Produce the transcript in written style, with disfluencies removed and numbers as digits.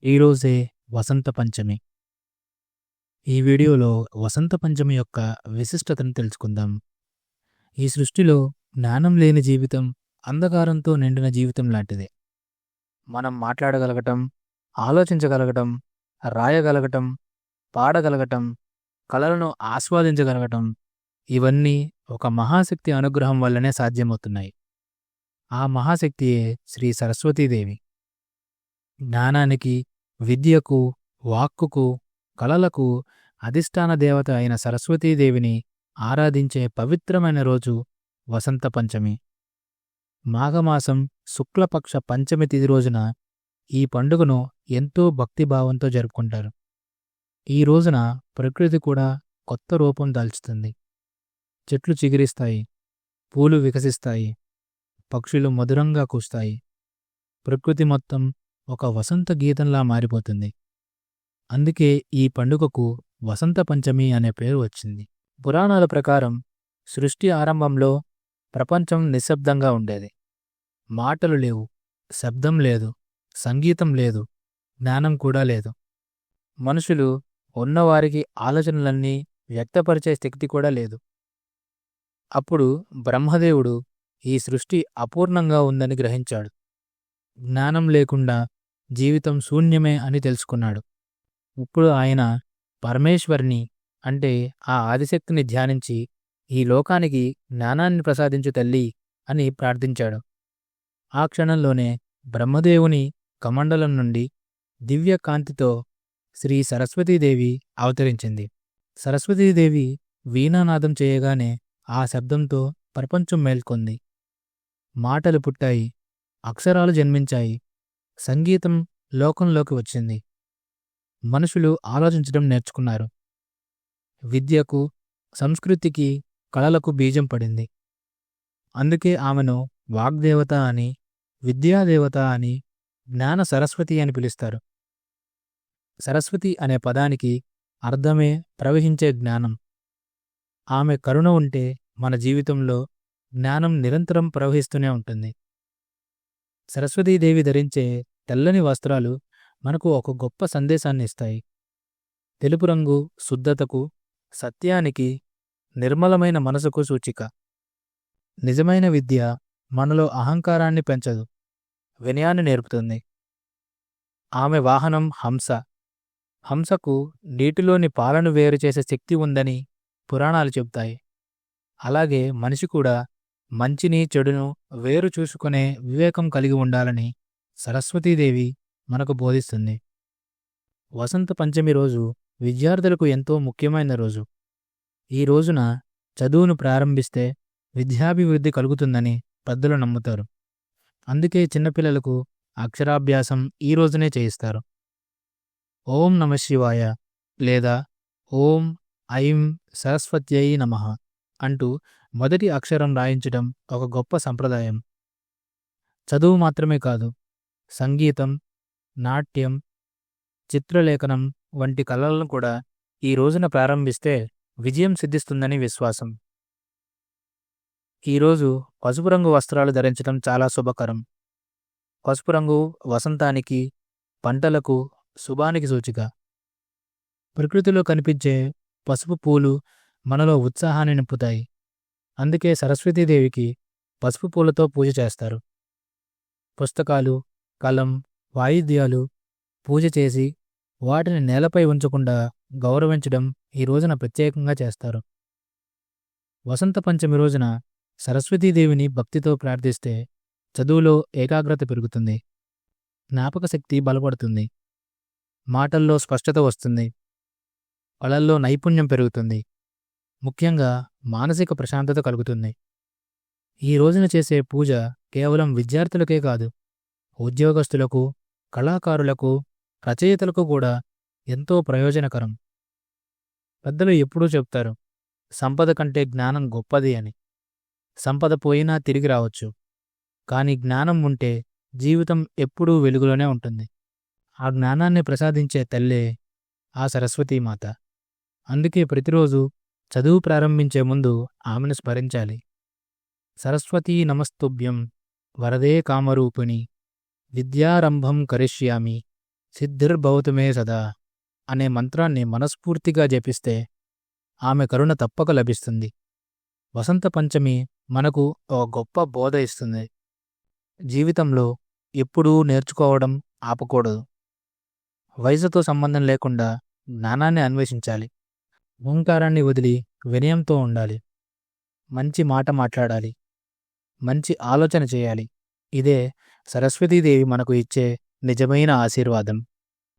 ఈరోజే వసంత పంచమి. ఈ వీడియోలో వసంత పంచమి యొక్క విశిష్టతను తెలుసుకుందాం. ఈ సృష్టిలో జ్ఞానం లేని జీవితం అంధకారంతో నిండిన జీవితం లాంటిదే. మనం మాట్లాడగలగటం, ఆలోచించగలగటం, రాయగలగటం, పాడగలగటం, కళలను ఆస్వాదించగలగటం ఇవన్నీ ఒక మహాశక్తి అనుగ్రహం వల్లనే సాధ్యమవుతున్నాయి. ఆ మహాశక్తియే శ్రీ సరస్వతీదేవి. జ్ఞానానికి, విద్యకు, వాక్కుకు, కళలకు అధిష్టాన దేవత అయిన సరస్వతీదేవిని ఆరాధించే పవిత్రమైన రోజు వసంత పంచమి. మాఘమాసం శుక్లపక్ష పంచమి తిథి రోజున ఈ పండుగను ఎంతో భక్తిభావంతో జరుపుకుంటారు. ఈ రోజున ప్రకృతి కూడా కొత్త రూపం దాల్చుతుంది. చెట్లు చిగురిస్తాయి, పూలు వికసిస్తాయి, పక్షులు మధురంగా కూస్తాయి. ప్రకృతి మొత్తం ఒక వసంత గీతంలా మారిపోతుంది. అందుకే ఈ పండుగకు వసంత పంచమి అనే పేరు వచ్చింది. పురాణాల ప్రకారం సృష్టి ఆరంభంలో ప్రపంచం నిశ్శబ్దంగా ఉండేది. మాటలు లేవు, శబ్దం లేదు, సంగీతం లేదు, జ్ఞానం కూడా లేదు. మనుషులు ఉన్నవారికి ఆలోచనలన్నీ వ్యక్తపరిచే శక్తి కూడా లేదు. అప్పుడు బ్రహ్మదేవుడు ఈ సృష్టి అపూర్ణంగా ఉందని గ్రహించాడు. జ్ఞానం లేకుండా జీవితం శూన్యమే అని తెలుసుకున్నాడు. ఇప్పుడు ఆయన పరమేశ్వరిని అంటే ఆ ఆదిశక్తిని ధ్యానించి ఈ లోకానికి జ్ఞానాన్ని ప్రసాదించు తల్లి అని ప్రార్థించాడు. ఆ క్షణంలోనే బ్రహ్మదేవుని కమండలం నుండి దివ్య కాంతితో శ్రీ సరస్వతీదేవి అవతరించింది. సరస్వతీదేవి వీణానాదం చేయగానే ఆ శబ్దంతో ప్రపంచం మేల్కొంది. మాటలు పుట్టాయి, అక్షరాలు జన్మించాయి, సంగీతం లోకంలోకి వచ్చింది. మనుషులు ఆలోచించడం నేర్చుకున్నారు. విద్యకు, సంస్కృతికి, కళలకు బీజం పడింది. అందుకే ఆమెను వాగ్దేవత అని, విద్యాదేవత అని, జ్ఞాన సరస్వతి అని పిలుస్తారు. సరస్వతి అనే పదానికి అర్థమే ప్రవహించే జ్ఞానం. ఆమె కరుణ ఉంటే మన జీవితంలో జ్ఞానం నిరంతరం ప్రవహిస్తూనే ఉంటుంది. సరస్వతీదేవి ధరించే తెల్లని వస్త్రాలు మనకు ఒక గొప్ప సందేశాన్ని ఇస్తాయి. తెలుపు రంగు శుద్ధతకు, సత్యానికి, నిర్మలమైన మనసుకు సూచిక. నిజమైన విద్య మనలో అహంకారాన్ని పెంచదు, వినయాన్ని నేర్పుతుంది. ఆమె వాహనం హంస. హంసకు నీటిలోని పాలను వేరు చేసే శక్తి ఉందని పురాణాలు చెబుతాయి. అలాగే మనిషి కూడా మంచిని చెడును వేరు చూసుకునే వివేకం కలిగి ఉండాలని సరస్వతీదేవి మనకు బోధిస్తుంది. వసంత పంచమి రోజు విద్యార్థులకు ఎంతో ముఖ్యమైన రోజు. ఈ రోజున చదువును ప్రారంభిస్తే విద్యాభివృద్ధి కలుగుతుందని పెద్దలు నమ్ముతారు. అందుకే చిన్నపిల్లలకు అక్షరాభ్యాసం ఈ రోజునే చేయిస్తారు. ఓం నమఃశివాయ లేదా ఓం ఐం సరస్వత్యై నమః అంటూ మొదటి అక్షరం రాయించడం ఒక గొప్ప సంప్రదాయం. చదువు మాత్రమే కాదు, సంగీతం, నాట్యం, చిత్రలేఖనం వంటి కళలను కూడా ఈ రోజున ప్రారంభిస్తే విజయం సిద్ధిస్తుందని విశ్వాసం. ఈరోజు పసుపు రంగు వస్త్రాలు ధరించడం చాలా శుభకరం. పసుపు రంగు వసంతానికి, పంటలకు, శుభానికి సూచిక. ప్రకృతిలో కనిపించే పసుపు పూలు మనలో ఉత్సాహాన్ని నింపుతాయి. అందుకే సరస్వతీదేవికి పసుపు పూలతో పూజ చేస్తారు. పుస్తకాలు, కలం, వాయిద్యాలు పూజ చేసి వాటిని నేలపై ఉంచకుండా గౌరవించడం ఈ రోజున ప్రత్యేకంగా చేస్తారు. వసంత పంచమి రోజున సరస్వతీదేవిని భక్తితో ప్రార్థిస్తే చదువులో ఏకాగ్రత పెరుగుతుంది, జ్ఞాపకశక్తి బలపడుతుంది, మాటల్లో స్పష్టత వస్తుంది, కళల్లో నైపుణ్యం పెరుగుతుంది, ముఖ్యంగా మానసిక ప్రశాంతత కలుగుతుంది. ఈ రోజున చేసే పూజ కేవలం విద్యార్థులకే కాదు, ఉద్యోగస్తులకు, కళాకారులకు, రచయితలకు కూడా ఎంతో ప్రయోజనకరం. పెద్దలు ఎప్పుడూ చెప్తారు, సంపద కంటే జ్ఞానం గొప్పది అని. సంపద పోయినా తిరిగి రావచ్చు, కానీ జ్ఞానం ఉంటే జీవితం ఎప్పుడూ వెలుగులోనే ఉంటుంది. ఆ జ్ఞానాన్ని ప్రసాదించే తల్లే ఆ సరస్వతీమాత. అందుకే ప్రతిరోజు చదువు ప్రారంభించే ముందు ఆమెను స్మరించాలి. సరస్వతీ నమస్తుభ్యం వరదే కామరూపిణి విద్యారంభం కరిష్యామి సిద్ధిర్భవతు మే సదా అనే మంత్రాన్ని మనస్ఫూర్తిగా జపిస్తే ఆమె కరుణ తప్పక లభిస్తుంది. వసంత పంచమి మనకు ఒక గొప్ప బోధ ఇస్తుంది. జీవితంలో ఎప్పుడూ నేర్చుకోవడం ఆపకూడదు. వయసుతో సంబంధం లేకుండా జ్ఞానాన్ని అన్వేషించాలి. అహంకారాన్ని వదిలి వినయంతో ఉండాలి. మంచి మాట మాట్లాడాలి. మంచి ఆలోచన చేయాలి. ఇదే సరస్వతీదేవి మనకు ఇచ్చే నిజమైన ఆశీర్వాదం.